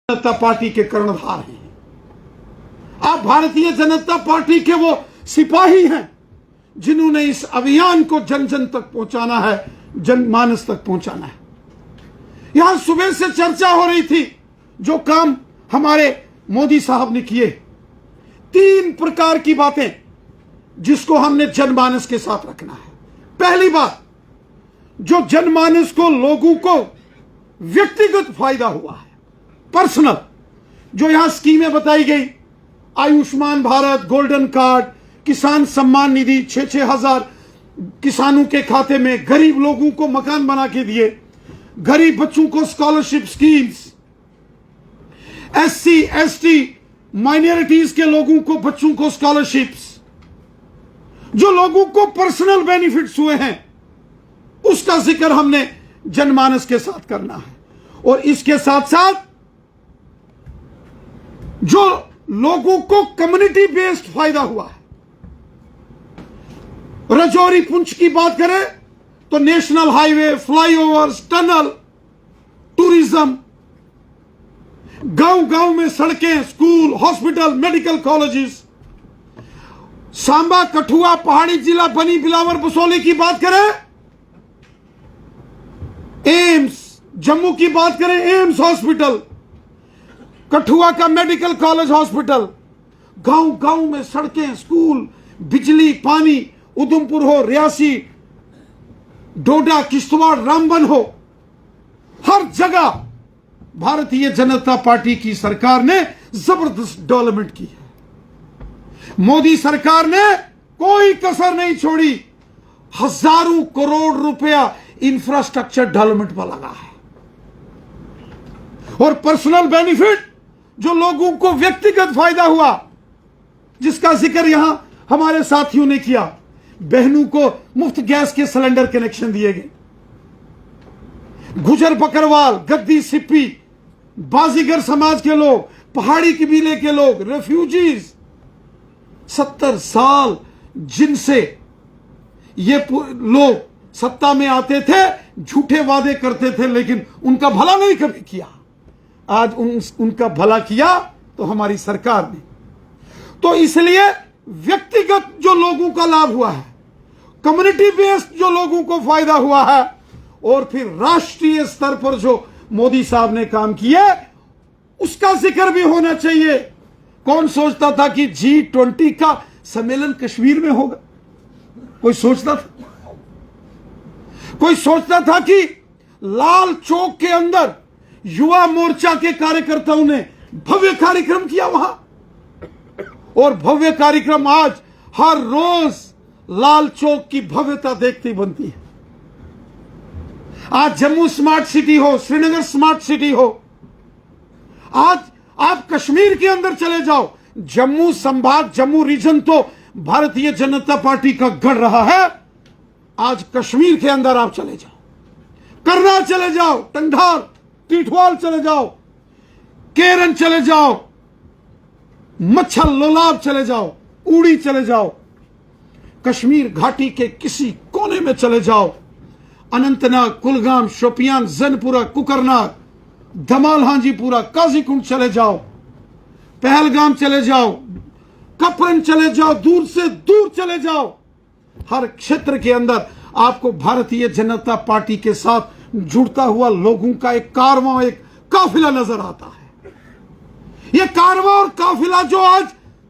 जनता party के कर्णधार हैं। आप भारतीय जनता पार्टी के वो सिपाही हैं जिन्होंने इस अभियान को जन जन तक पहुंचाना है, जनमानस तक पहुंचाना है। यहां सुबह से चर्चा हो रही थी, जो काम हमारे मोदी साहब ने किए, 3 प्रकार की बातें जिसको हमने जनमानस के साथ रखना है। पहली बात, जो जनमानस को, लोगों को व्यक्तिगत फायदा हुआ है, पर्सनल, जो यहां स्कीमें बताई गई, आयुष्मान भारत, गोल्डन कार्ड, किसान सम्मान निधि, 6-6 हजार किसानों के खाते में, गरीब लोगों को मकान बना के दिए, गरीब बच्चों को scholarship schemes, SC ST minorities के लोगों को, बच्चों को स्कॉलरशिप्स, जो लोगों को पर्सनल बेनिफिट्स हुए हैं, उसका जिक्र हमने जनमानस के साथ करना है। और इसके साथ साथ जो लोगों को कम्युनिटी बेस्ड फायदा हुआ है, रजौरी पुंछ की बात करें तो national highway, flyovers, tunnel, tourism, गांव गांव में सड़कें, school, hospital, medical colleges, Samba, Kathua, पहाड़ी जिला, बनी, बिलावर, बसोली की बात करें, एम्स, जम्मू की बात करें, एम्स हॉस्पिटल, कठुआ का मेडिकल कॉलेज हॉस्पिटल, गांव गांव में सड़कें, स्कूल, बिजली, पानी, उधमपुर हो, रियासी, डोडा, किश्तवाड़, रामबन हो, हर जगह भारतीय जनता पार्टी की सरकार ने जबरदस्त डेवलपमेंट की है। मोदी सरकार ने कोई कसर नहीं छोड़ी, हजारों करोड़ रुपया इंफ्रास्ट्रक्चर डेवलपमेंट पर लगा है। और पर्सनल बेनिफिट, जो लोगों को व्यक्तिगत फायदा हुआ, जिसका जिक्र यहां हमारे साथियों ने किया, बहनों को मुफ्त गैस के सिलेंडर कनेक्शन दिए गए, गुजर बकरवाल, गद्दी, सिप्पी, बाजीगर समाज के लोग, पहाड़ी कबीले के लोग, रेफ्यूजीज, 70 साल जिनसे ये लोग सत्ता में आते थे, झूठे वादे करते थे, लेकिन उनका भला नहीं कभी किया। आज उनका भला किया तो हमारी सरकार ने। तो इसलिए व्यक्तिगत जो लोगों का लाभ हुआ है, कम्युनिटी बेस्ड जो लोगों को फायदा हुआ है, और फिर राष्ट्रीय स्तर पर जो मोदी साहब ने काम किए, उसका जिक्र भी होना चाहिए। कौन सोचता था कि G20 का सम्मेलन कश्मीर में होगा? कोई सोचता था? कोई सोचता था कि लाल चौक के अंदर युवा मोर्चा के कार्यकर्ताओं ने भव्य कार्यक्रम किया वहां, और भव्य कार्यक्रम आज हर रोज लाल चौक की भव्यता देखती बनती है। आज जम्मू स्मार्ट सिटी हो, श्रीनगर स्मार्ट सिटी हो, आज आप कश्मीर के अंदर चले जाओ, जम्मू संभाग, जम्मू रीजन तो भारतीय जनता पार्टी का गढ़ रहा है। आज कश्मीर के अंदर आप चले जाओ, करनाल चले जाओ, टंगधार, टीठवाल चले जाओ, केरन चले जाओ, मच्छल, लोलाब चले जाओ, उड़ी चले जाओ, कश्मीर घाटी के किसी कोने में चले जाओ, अनंतनाग, कुलगाम, शोपियान, जैनपुरा, कुकरनाग, धमाल, हांजीपुरा, काजीकुंड चले जाओ, पहलगाम चले जाओ, कपरन चले जाओ, दूर से दूर चले जाओ, हर क्षेत्र के अंदर आपको भारतीय जनता पार्टी के साथ जुड़ता हुआ लोगों का एक कारवां, एक काफिला नजर आता है। यह कारवां और काफिला जो आज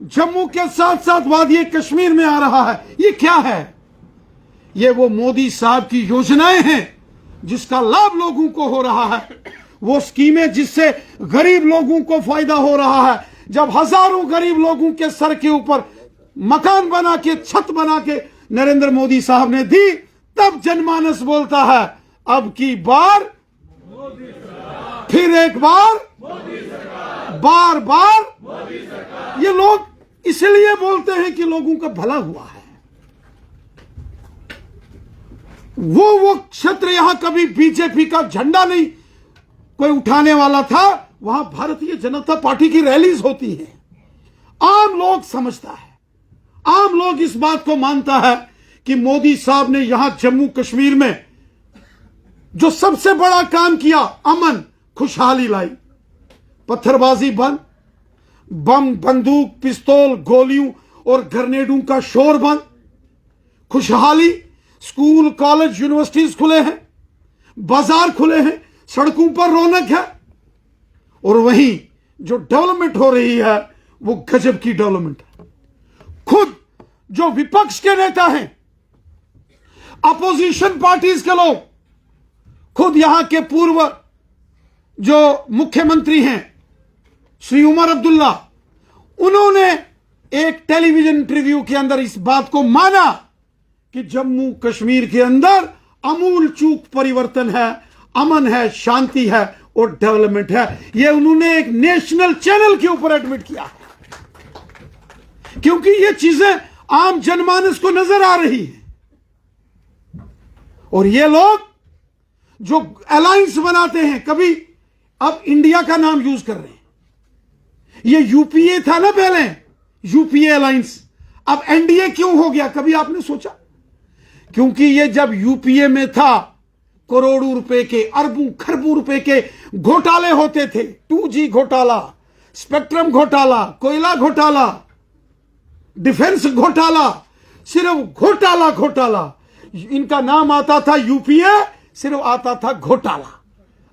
जम्मू के साथ साथ वादी कश्मीर में आ रहा है, ये क्या है? ये वो मोदी साहब की योजनाएं हैं जिसका लाभ लोगों को हो रहा है, वो स्कीमें जिससे गरीब लोगों को फायदा हो रहा है। जब हजारों गरीब लोगों के सर के ऊपर मकान बना के, छत बना के नरेंद्र मोदी साहब ने दी, तब जनमानस बोलता है, अब की बार मोदी सरकार, फिर एक बार मोदी सरकार, बार बार मोदी सरकार। ये लोग इसलिए बोलते हैं कि लोगों का भला हुआ है। वो क्षेत्र यहां कभी बीजेपी का झंडा नहीं कोई उठाने वाला था, वहां भारतीय जनता पार्टी की रैलीज होती है। आम लोग समझता है, आम लोग इस बात को मानता है कि मोदी साहब ने यहां जम्मू कश्मीर में जो सबसे बड़ा काम किया, अमन, खुशहाली लाई, पत्थरबाजी बंद, बम, बंदूक, पिस्तौल, गोलियों और ग्रेनेडों का शोर बंद, खुशहाली, स्कूल, कॉलेज, यूनिवर्सिटीज खुले हैं, बाजार खुले हैं, सड़कों पर रौनक है। और वहीं जो डेवलपमेंट हो रही है वो गजब की डेवलपमेंट है। खुद जो विपक्ष के नेता हैं, अपोजिशन पार्टीज के लोग, खुद यहां के पूर्व जो मुख्यमंत्री हैं श्री उमर अब्दुल्ला, उन्होंने एक टेलीविजन इंटरव्यू के अंदर इस बात को माना कि जम्मू कश्मीर के अंदर अमूल चूक परिवर्तन है, अमन है, शांति है और डेवलपमेंट है। यह उन्होंने एक नेशनल चैनल के ऊपर एडमिट किया, क्योंकि ये चीजें आम जनमानस को नजर आ रही है। और ये लोग जो अलायंस बनाते हैं, कभी अब इंडिया का नाम यूज कर रहे हैं। ये यूपीए था ना पहले, यूपीए अलायंस, अब एनडीए क्यों हो गया? कभी आपने सोचा? क्योंकि ये जब यूपीए में था, करोड़ों रुपए के, अरबों खरबों रुपए के घोटाले होते थे। 2G घोटाला, स्पेक्ट्रम घोटाला, कोयला घोटाला, डिफेंस घोटाला, सिर्फ घोटाला घोटाला। इनका नाम आता था यूपीए, सिर्फ आता था घोटाला।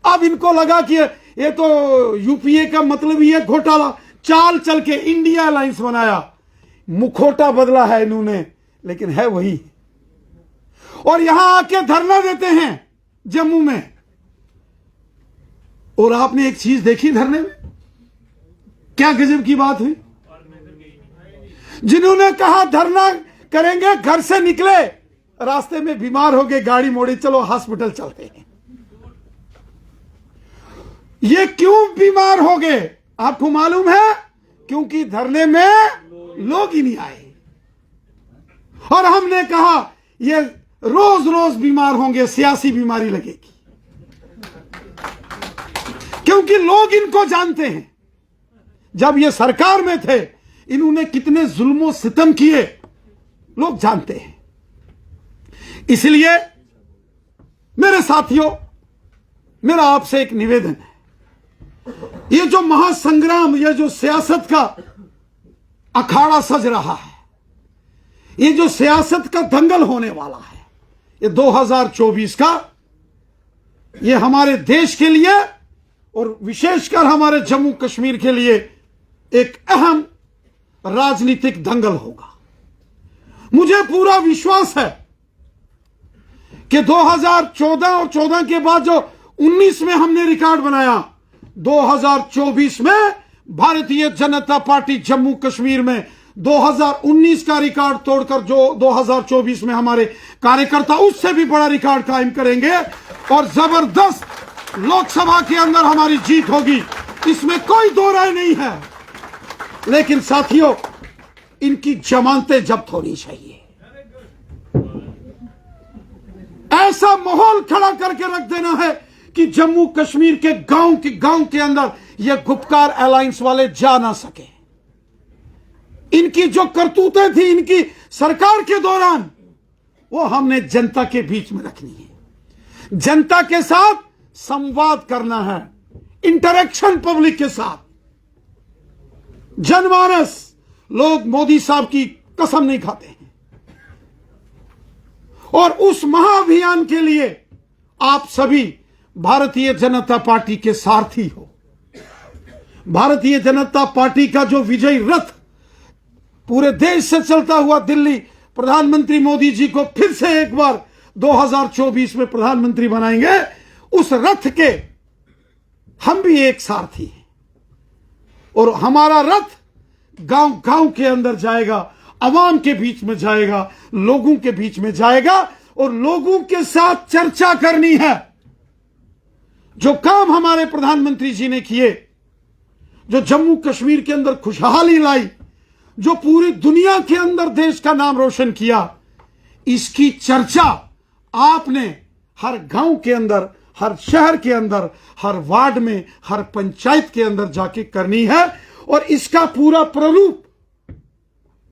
अब इनको लगा कि ये तो यूपीए का मतलब ही है घोटाला। चाल चल के इंडिया अलायंस बनाया, मुखोटा बदला है इन्होंने, लेकिन है वही। और यहां आके धरना देते हैं जम्मू में। और आपने एक चीज देखी धरने में, क्या गजब की बात हुई। जिन्होंने कहा धरना करेंगे, घर से निकले, रास्ते में बीमार हो गए, गाड़ी मोड़ी, चलो हॉस्पिटल चलते हैं। ये क्यों बीमार हो गए आपको मालूम है? क्योंकि धरने में लोग ही नहीं आए। और हमने कहा ये रोज रोज बीमार होंगे, सियासी बीमारी लगेगी, क्योंकि लोग इनको जानते हैं। जब ये सरकार में थे, इन्होंने कितने जुल्मों सितम किए, लोग जानते हैं। इसलिए मेरे साथियों, मेरा आपसे एक निवेदन है, ये जो महासंग्राम, ये जो सियासत का अखाड़ा सज रहा है, ये जो सियासत का दंगल होने वाला है, ये 2024 का, ये हमारे देश के लिए और विशेषकर हमारे जम्मू कश्मीर के लिए एक अहम राजनीतिक दंगल होगा। मुझे पूरा विश्वास है कि 2014 और 14 के बाद जो 19 में हमने रिकॉर्ड बनाया, 2024 में भारतीय जनता पार्टी जम्मू कश्मीर में 2019 का रिकॉर्ड तोड़कर जो 2024 में हमारे कार्यकर्ता उससे भी बड़ा रिकॉर्ड कायम करेंगे और जबरदस्त लोकसभा के अंदर हमारी जीत होगी, इसमें कोई दो राय नहीं है। लेकिन साथियों, इनकी जमानतें जब्त होनी चाहिए। ऐसा माहौल खड़ा करके रख देना है कि जम्मू कश्मीर के गांव के अंदर ये गुपकार अलायंस वाले जा ना सके। इनकी जो करतूतें थी इनकी सरकार के दौरान, वो हमने जनता के बीच में रखनी है। जनता के साथ संवाद करना है, इंटरेक्शन पब्लिक के साथ। जनमानस, लोग मोदी साहब की कसम नहीं खाते हैं। और उस महाअभियान के लिए आप सभी भारतीय जनता पार्टी के सारथी हो। भारतीय जनता पार्टी का जो विजयी रथ पूरे देश से चलता हुआ दिल्ली, प्रधानमंत्री मोदी जी को फिर से एक बार 2024 में प्रधानमंत्री बनाएंगे, उस रथ के हम भी एक सारथी हैं। और हमारा रथ गांव के अंदर जाएगा, अवाम के बीच में जाएगा, लोगों के बीच में जाएगा और लोगों के साथ चर्चा करनी है। जो काम हमारे प्रधानमंत्री जी ने किए, जो जम्मू कश्मीर के अंदर खुशहाली लाई, जो पूरी दुनिया के अंदर देश का नाम रोशन किया, इसकी चर्चा आपने हर गांव के अंदर, हर शहर के अंदर, हर वार्ड में, हर पंचायत के अंदर जाके करनी है। और इसका पूरा प्रारूप